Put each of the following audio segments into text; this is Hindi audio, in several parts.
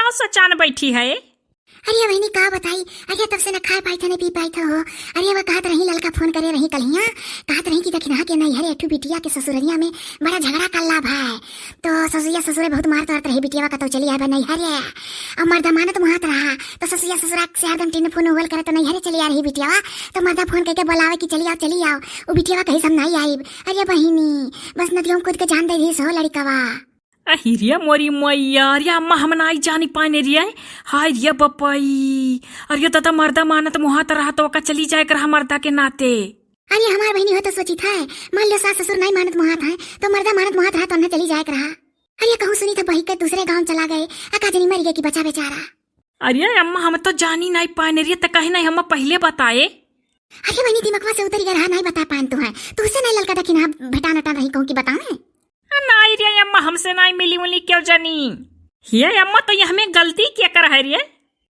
गाँव सचान बैठी है। अरे बहनी का बताई, अरे तब से न खाए पाई था न पी पाई था हो। अरे वह कहत रही ललका फोन करे रही कलिया, कहत रही कि दखिना के नैहरे एठू बिटिया के ससुररिया में बड़ा झगड़ा कल्ला भाई। तो ससुरिया ससुरे बहुत मारत वारत रही बिटिया का, तो चली आए नैहरे। अब मर्दा मानत मुहात रहा, तो ससुरिया ससुरा से हरदम टीन फोन उगल करे, तो नैहरे चली आ रही बिटिया। तो मर्दा फोन करके बुलावे कि चली आओ। वो बिटिया कहीं सब नहीं आई। अरे बहिनी बस नदियों कूद के जान दे रही सो लड़कवा। अहिरिया मोरी मैया, अरे अम्मा हम नाई जानी पाने रिया। हाय रिया बपाई, अरे तता मर्दा मानत मुहात रहा तो का चली जाए कर मर्दा के नाते। अरे हमार बहनी हो तो सोची था, मान लो सास ससुर नहीं मानत मुहात है तो मर्दा मानत मुहात रहा तो उन्हें चली जाए कर। अरे कहूँ सुनी तो बही के दूसरे गाँव चला गए, अका जनी मर गए कि बचा बेचारा। अरे अम्मा हम तो जानी नहीं पाने रिया, तो कहीं नहीं हम पहले बताए। अरे बहनी दिमाग से उतर गया, नहीं बता पान तू है तो उसे नहीं ललका दखी ना भेटा नटा रही कहूँ कि बताऊं। नहीं रे अम्मा हमसे नहीं मिली उली क्यों जानी। ये अम्मा तो ये हमें गलती क्या कर है रे।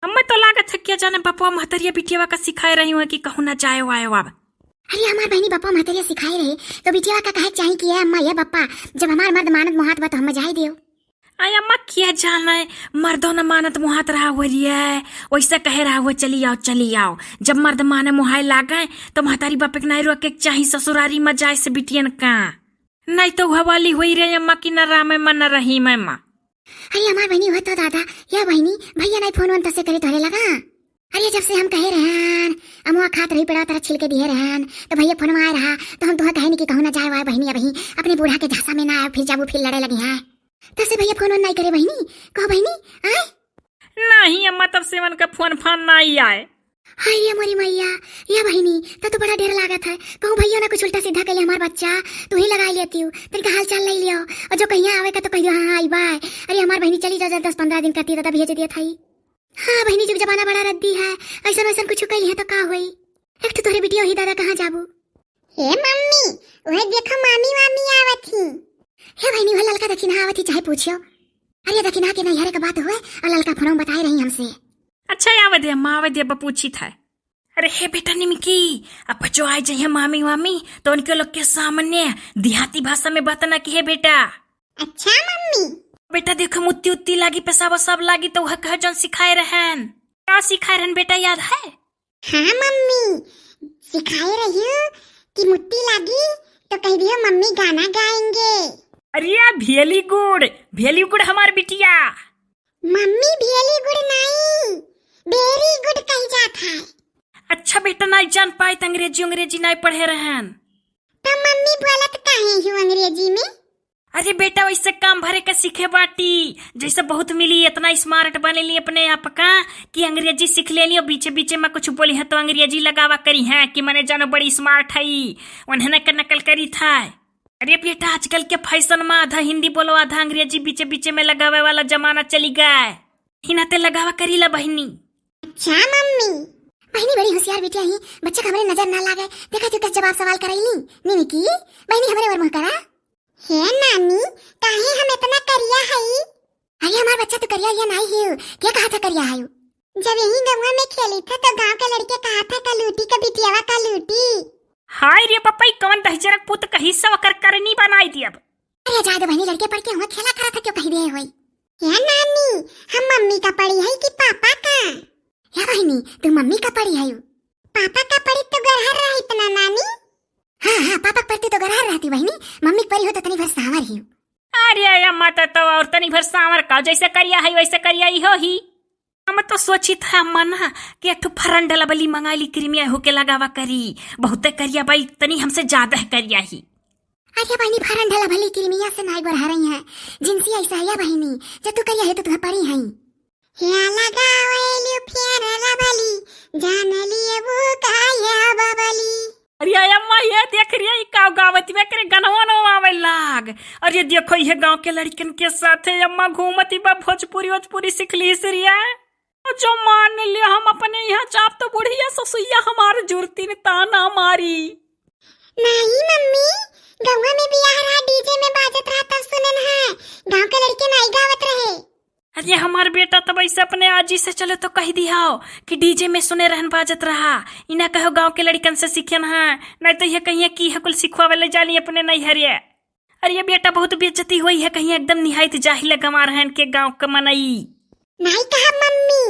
अम्मा तो लागत है क्या जाने बापा महतरिया बिटिया का सिखाए रही हूँ कि कहूँ ना जाए वाए वाब। अरे हमार बहनी बापा महतरिया सिखाए रहे तो बिटिया का कहे चाहिए कि अम्मा ये बापा जब हमार मर्द मानत मुहात बा तो हम जाए दियो। अरे अम्मा क्या जाना है, मर्दों न मानत मुहात रहा हुआ है वैसे कहे रहा हुआ चली आओ। जब मर्द माने मुहाय लागे तो महतारी बापे के नहीं रोके चाहिए ससुरारी में जाए से बिटियन का, नहीं तो हवाली हुई रे अम्मा की न राम में न रही मैं माँ। अरे हमार बहनी हो तो दादा या बहनी भैया नहीं फोन वन से करे तोरे लगा। अरे जब से हम कहे रहन अमुआ खात रही पड़ा तरह छिलके दिए रहन तो भैया फोन में आए रहा तो हम तुह कहे नहीं कि कहूँ ना जाए वाए बहनी अभी अपने बूढ़ा के झांसा में ना आए, फिर जाबू फिर लड़े लगी है। तब से भैया फोन नहीं करे बहनी, कहो बहनी आए नहीं अम्मा तब से मन का फोन फान नहीं आए। हाय मोरी मैया या बहनी तो बड़ा डर लागत है, कहूँ भैया ना कुछ उल्टा सीधा कही हमार बच्चा तू ही लगा लेती हूँ तेरे हाल चाल नहीं लियो और जो कहीं आवे का तो कह दो हाँ आई बाय। अरे हमार बहनी चली जा 10-15 दिन करती दादा भेज दिया था। हाँ बहनी जब जमाना बड़ा रद्दी है ऐसा वैसा कुछ कही है तो का हुई। एक तो तोरे बिटिया ही दादा कहाँ जाबू। हे मम्मी वह देखो मामी वामी आवत ही। हे बहनी वह ललका दखिना आवत ही चाहे पूछियो। अरे दखिना के नैहरे का बात हुए और ललका फोन बताए रही हमसे। अच्छा आवे दे अम्मा आवे दे पूछी था। अरे हे बेटा निमकी अब जो आए जाइए मामी वामी तो उनके लोग के सामने देहाती भाषा में बताना कि हे बेटा। अच्छा मम्मी बेटा देखो मुत्ती उत्ती लागी पेशाब सब लागी तो वह कह जन सिखाए रहन, क्या सिखाए रहन बेटा याद है। हाँ मम्मी सिखाए रही हूँ कि मुट्ठी लागी तो कह दियो मम्मी गाना गाएंगे। अरे भेली गुड़ हमार बिटिया। मम्मी भेली गुड़ नहीं वेरी गुड कही जाता है। अच्छा बेटा नहीं जान पाए तो अंग्रेजी नहीं पढ़े रहन तो मम्मी बोलत काहे हूँ अंग्रेजी में। अरे बेटा वैसे काम भरे के सीखे बाटी जैसे बहुत मिली इतना स्मार्ट बने ली अपने आप का कि अंग्रेजी सीख ले लियो, बीचे बीचे में कुछ बोली है तो अंग्रेजी लगावा करी है कि मैंने जानो बड़ी स्मार्ट है उन्हें का नकल करी था। अरे बेटा आजकल के फैशन में आधा हिंदी बोलो आधा अंग्रेजी बीचे बीचे में लगावे वाला जमाना चली गए, हिनाते लगावा करी ला बहनी। अच्छा मम्मी बहनी बड़ी होशियार बिटिया ही, बच्चे का हमारे नजर ना लागे देखा तू जवाब सवाल करैली निमकी बहनी हमारे और मुंह करा। हे नानी काहे हम इतना करिया हई। अरे हमार बच्चा तो करिया या नहीं है क्या कहा था करिया है। जब यही गांव में खेली था तो गांव के लड़के कहा था कलूटी का बिटियावा कलूटी। हाय रे पप्पा कौन दहजरक पुत का हिस्सा कर करनी बनाई दी अब। अरे जा दो बहनी लड़के पढ़ के हुआ खेला करा था क्यों कही दिए हुई। या नानी हम मम्मी का पढ़ी है कि पापा का। या बहनी तू मम्मी का पढ़ी है, पापा का पढ़ी तो गरहर रही इतना नानी। हाँ पापा पढ़ती तो गरहर रहती बहनी, मम्मी पढ़ी हो तो तनी भर सांवर ही। अरे अम्मा तो और तनी भर सांवर का जैसे करिया है वैसे करिया ही हो ही। हम तो सोची था अम्मा ना कि एक फरंडला बली मंगाली क्रीमिया होके लगावा करी बहुत करिया भाई तनी हमसे ज्यादा करिया ही। अरे बहनी फरंडला भली क्रीमिया से नहीं बढ़ा रही है जिनसी ऐसा है बहनी जब तू करिया है तो तुम्हें पढ़ी है। या लगावेलु फेरला भली जान लिए वो काया बबली। अरे अम्मा ये देख रही है का गावती में करे गनवा नो आवे लाग। अरे देखो ये गांव के लड़कन के साथ अम्मा घूमती बा भोजपुरी सिखली सरिया जो मान लिया हम अपने यहाँ चाप तो बुढ़िया ससुइया हमारे जुरती ने ताना मारी। नहीं मम्मी गांव में बियाह रहा डीजे में बाजत रहा तब सुनन है, गांव के लड़के नहीं गावत रहे। अरे हमार बेटा तो वैसे अपने आजी से चले तो कह दिया कि डीजे में सुने रहन बाजत रहा, इना कहो गांव के लड़कन से सीखन है नहीं तो ये कहीं की है कुल सिखवा वाले जाली अपने नहीं हरिया। अरे ये बेटा बहुत बेइज्जती हुई है कहीं एकदम निहायत जाहिल गंवा रहन के गांव का मनई। नहीं कहा मम्मी।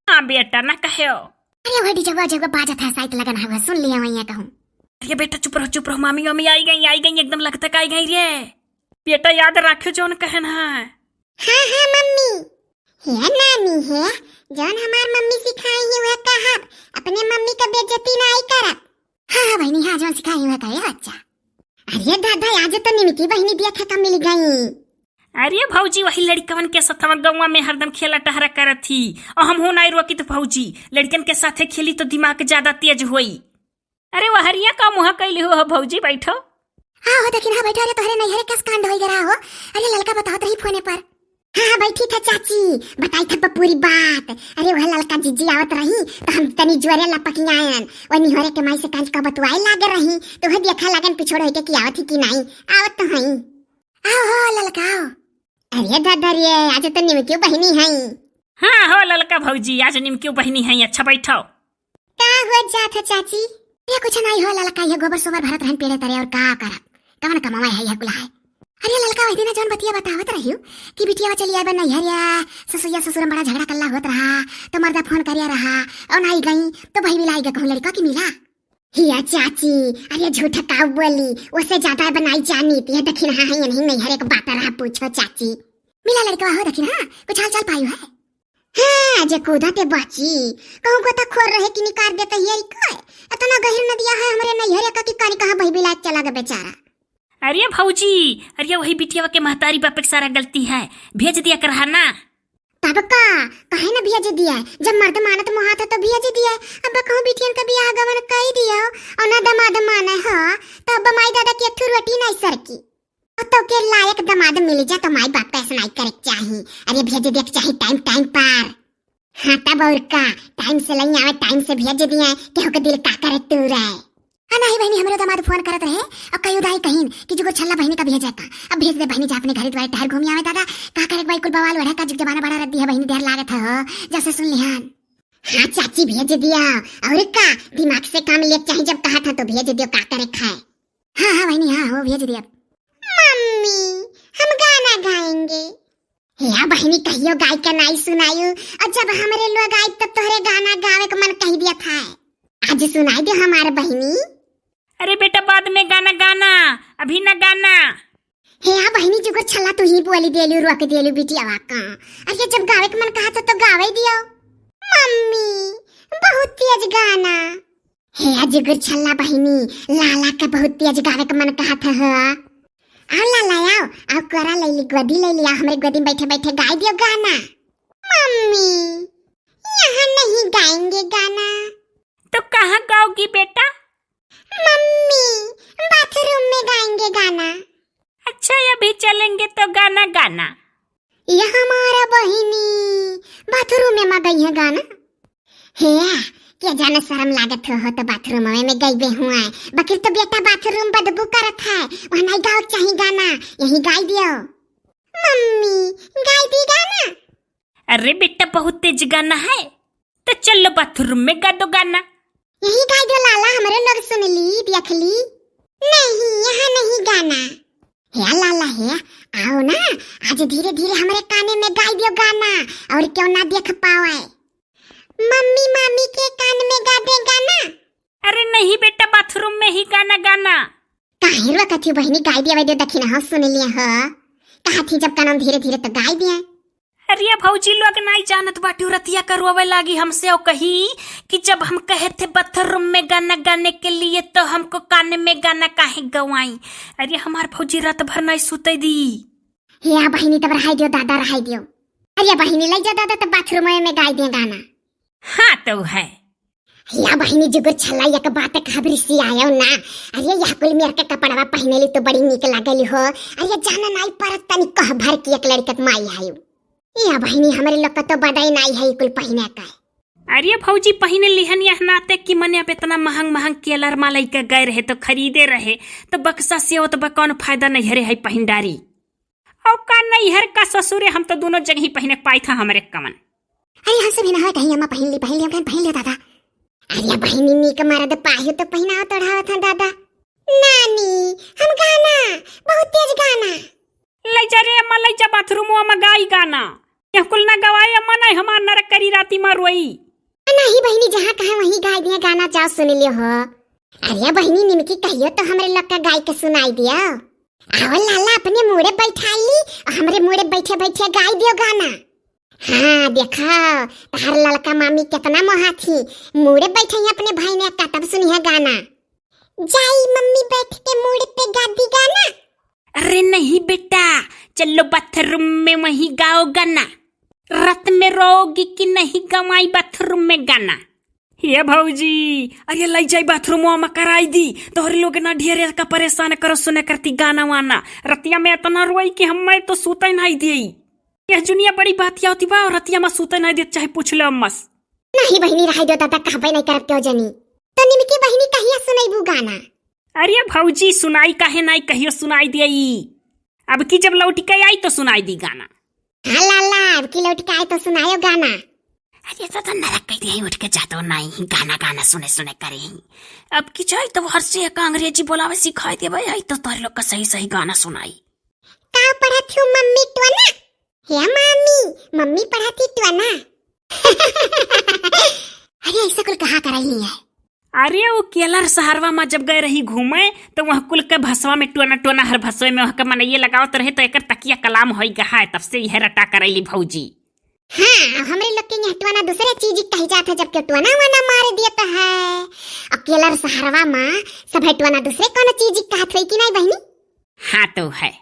हाँ बेटा ना कहो। अरे वही जगह जगह बाजा था साइट लगन है सुन लिया वही कहूँ। अरे बेटा चुप रहो मामी मम्मी आई गई एकदम लगता आई गई रे। बेटा याद रखो जौन कहन है। हाँ हाँ मम्मी है नानी है जौन हमार मम्मी सिखाई है वह कहब अपने मम्मी का बेइज्जती नहीं करब। हाँ हाँ बहनी हाँ जौन सिखाई वह कहे बच्चा। अरे दादा आज तो निमकी बहनी दिया था कब मिल गई। अरे भौजी वही लड़कवन के साथ गाँव में हरदम खेला टहरा करत थी और हम हो नहीं रोकी तो भौजी लड़कन के साथे खेली तो दिमाग ज्यादा तेज हुई। अरे वहरिया का मुँह कैली हो भौजी बैठो। हाँ हो देखिन हाँ बैठो। अरे तोहरे नहीं हरे कस कांड हो गया हो। अरे लड़का बताओ रही फोने पर। हाँ बैठी था चाची बताई था पूरी बात। अरे वह लड़का जीजी आवत रही तो हम तनी ज्वरे लपकी आयन वो निहरे के माई से कांच का बतवाए लागे रही तो वह देखा लगन पिछोड़ होके कि आवत थी कि नहीं आवत तो हई। आओ हो लड़का आओ। अरे दादा रे आज तो निमकी बहनी है। हाँ हो ललका भौजी आज निमकी बहनी है। अच्छा बैठो। का हो जात है चाची। ये कुछ नहीं हो लड़का ये गोबर सोबर भरत रहन पेड़े तरे और का करब कवन कमावा है ये कुला है। अरे लड़का वही दिन जौन बतिया बतावत रहियो कि बिटिया चली आए नहीं हरिया ससुया ससुरम बड़ा झगड़ा कल्ला होत रहा तो मर्दा फोन करिया रहा और नहीं गई तो भाई मिलाई कहूँ लड़का की मिला। हिया चाची अरे झूठा काउ बोली उससे ज्यादा बनाई जानी थी दखिन हाँ है नहीं हर एक बात रहा पूछो चाची। मिला लड़का हो दखिन हाँ कुछ हाल चाल पायु है। हाँ जे कूदा ते बाची कहूँ को तो खोर रहे कि निकाल देते ये इतना गहिर नदिया है हमारे नहीं हरे का कि कानी कहाँ भाई बिलाय चला गया बेचारा। अरे भौजी अरे वही बिटिया के महतारी बाप के सारा गलती है भेज दिया कर ना। तब का कहे ना भेज दिया जब मर्द मानत मुहा था तो भेज दिया। अब कहूँ बिटियन का बियाह गवन कही दिया और ना दमाद माने हो तो अब माई दादा की अथु रोटी नहीं सरकी और तो के लायक दमाद मिल जा तो माई बाप पैसा नहीं करे चाहिए। अरे भेज दिया चाहिए टाइम पर। हाँ तब और का टाइम से नहीं आवे टाइम से भेज दिया केहू के दिल का करे तू रहे। हाँ नहीं बहनी हमारे दामाद फोन करत रहे और कई उदाई कहीं कि जो छल्ला बहनी का भेजा था अब भेज दे बहनी जा अपने घर द्वार टहर घूम आवे दादा का करे भाई कुल बवाल बढ़ा का जुग जमाना बड़ा रद्दी है बहनी देर लागत है जैसे सुन लिहान। हाँ चाची भेज दिया और का दिमाग से काम ले चाहिए जब कहा था तो भेज दियो का करे खाए। हाँ हाँ बहनी हाँ हो भेज दिया। मम्मी हम गाना गाएंगे। या बहनी कहियो गाय का नहीं सुनायु और जब हमारे लोग आए तब तोहरे गाना गावे का मन कह दिया था आज सुनाई दो हमारे बहनी। अरे बेटा बाद में गाना अभी न गाना। हे आ बहनी जुगर छल्ला तू ही बोली देलू रोक देलू बिटिया वाका। अरे जब गावे का मन कहा था तो गावे दियो। मम्मी बहुत तेज गाना। हे आ जुगर छल्ला बहनी लाला का बहुत तेज गावे का मन कहा था हो। आओ लाला आओ कोरा ले ली गोदी ले लिया हमारे गोदी में बैठे बैठे गाय दियो गाना। मम्मी यहाँ नहीं गाएंगे गाना। तो कहाँ गाओगी बेटा। मम्मी बाथरूम में गाएंगे गाना। अच्छा अभी चलेंगे तो गाना। ये हमारा बहिनी बाथरूम में गई है गाना। हे क्या जाना शर्म लागत हो तो बाथरूम में गई हुआ है बकिर तो बेटा बाथरूम बदबू करत है वहाँ नहीं गाओ चाहिए गाना यही गाई दियो। मम्मी गाई दी गाना। अरे बेटा बहुत तेज गाना है तो चलो बाथरूम में गा दो गाना। यही गाई दो लाला हमारे लोग सुन ली देख ली। नहीं यहाँ नहीं गाना। हे लाला है आओ ना आज धीरे धीरे हमारे काने में गाई दियो गाना और क्यों ना देख पावे। मम्मी मामी के कान में गा दे गाना। अरे नहीं बेटा बाथरूम में ही गाना। काहे रोकत थी बहनी गाई दिया दे दखिन हो सुन लिया हो कहा थी जब कानम धीरे धीरे तो गाई दिया। अरे भौजी लोग नहीं जानत बाटी रतिया करवावे लागी हमसे और कही कि जब हम कहे थे बाथरूम में गाना गाने के लिए तो हमको कान में गाना काहे गवाई। अरे हमार भौजी रात भर नहीं सुते दी। या बहनी तब रहाई दियो दादा रहाई दियो। अरे बहनी ले जा दादा तो बाथरूम में गाई दे गाना। हाँ तो है। या बहनी जुगर छल्ला या का बात खबरी सी आयो ना। अरे या कुल मेर के कपड़वा पहनेली तो बड़ी निक लागली हो। अरे जाना नहीं परत तनी कह भर की एक लड़कत माई आयु। या बहनी हमारे लोग का तो बदाई नहीं है कुल पहने का। अरे भौजी पहने लिहन यह नाते कि मने अब इतना महंग केलर मालई के गए रहे तो खरीदे रहे तो बक्सा से हो तो कौन फायदा नहीं हरे है पहनदारी और का नहीं हर का ससुरे हम तो दोनों जगह ही पहने पाई था हमारे कमन। अरे हमसे भी ना हो कहीं अम्मा पहन ली दादा। अरे बहनी नी के मारा तो पाहियो तो पहनाओ तोड़ाओ था दादा। नानी हम गाना बहुत तेज गाना। ले जा रे अम्मा ले जा बाथरूम में गाई गाना। यह कुल ना गवाए अम्मा ना राती माँ रोई। नहीं बहनी, जहाँ कहा वहीं गाय दिया गाना, जाओ सुन लियो हो। अरे बहनी निमकी कहियो तो हमरे लोग का गाय के सुनाई दियो। आओ लाला अपने मुड़े बैठाई और हमरे मुड़े बैठे बैठे गाय दियो गाना। हाँ देखो तार लड़का मामी कितना मोहा थी, मुड़े बैठे अपने भाई ने का, तब सुनिए गाना। जाई मम्मी बैठ के मुड़े पे गादी गाना। अरे नहीं बेटा, चलो बाथरूम में वहीं गाओ गाना। रात में रोगी कि नहीं गवाई बाथरूम में गाना। हे भौजी, अरे लई जाई बाथरूम में कराई दी, तोहरे लोग ना ढेरे का परेशान करो सुने करती गाना वाना। रतिया में इतना रोई कि हमें तो सूते नहीं दिई। यह दुनिया बड़ी बात होती बा, और रतिया में सूते नहीं दे, चाहे पूछ लो मस। नहीं बहनी रह दो, दादा कहबे नहीं करत क्यों जनी। तो निमकी बहनी कहिया सुनाईबू गाना? अरे भौजी सुनाई काहे नहीं, कहियो सुनाई दिई। अब की जब लौट के आई तो सुनाई दी गाना। हाँ लाला, अब की लौट के आए तो सुनायो गाना। अरे तो नरक कह दिया, उठ के जातो नहीं, गाना गाना सुने सुने करे। अब की जाए तो हर से एक अंग्रेजी बोलावे सिखाई दे भाई, तो तार लोग का सही सही गाना सुनाई। का पढ़त हूँ मम्मी ट्वना? हे मामी, मम्मी पढ़ाती ट्वना। अरे ऐसा कुल कहा कर रही है? अरे वो केलर शहरवा में जब गए रही घूमे, तो वह कुल के भसवा में टोना टोना हर भसवे में वह मन ये लगावत रहे, तो एक तकिया कलाम हो गया है, तब से यह रटा करैली भौजी। हाँ हमरे लोग के यहाँ टोना दूसरे चीज कही जात है, जबकि टोना वाना मार देता है। अकेलर शहरवा में सब टोना दूसरे कौन चीज कहत है कि नहीं बहनी? हाँ तो है।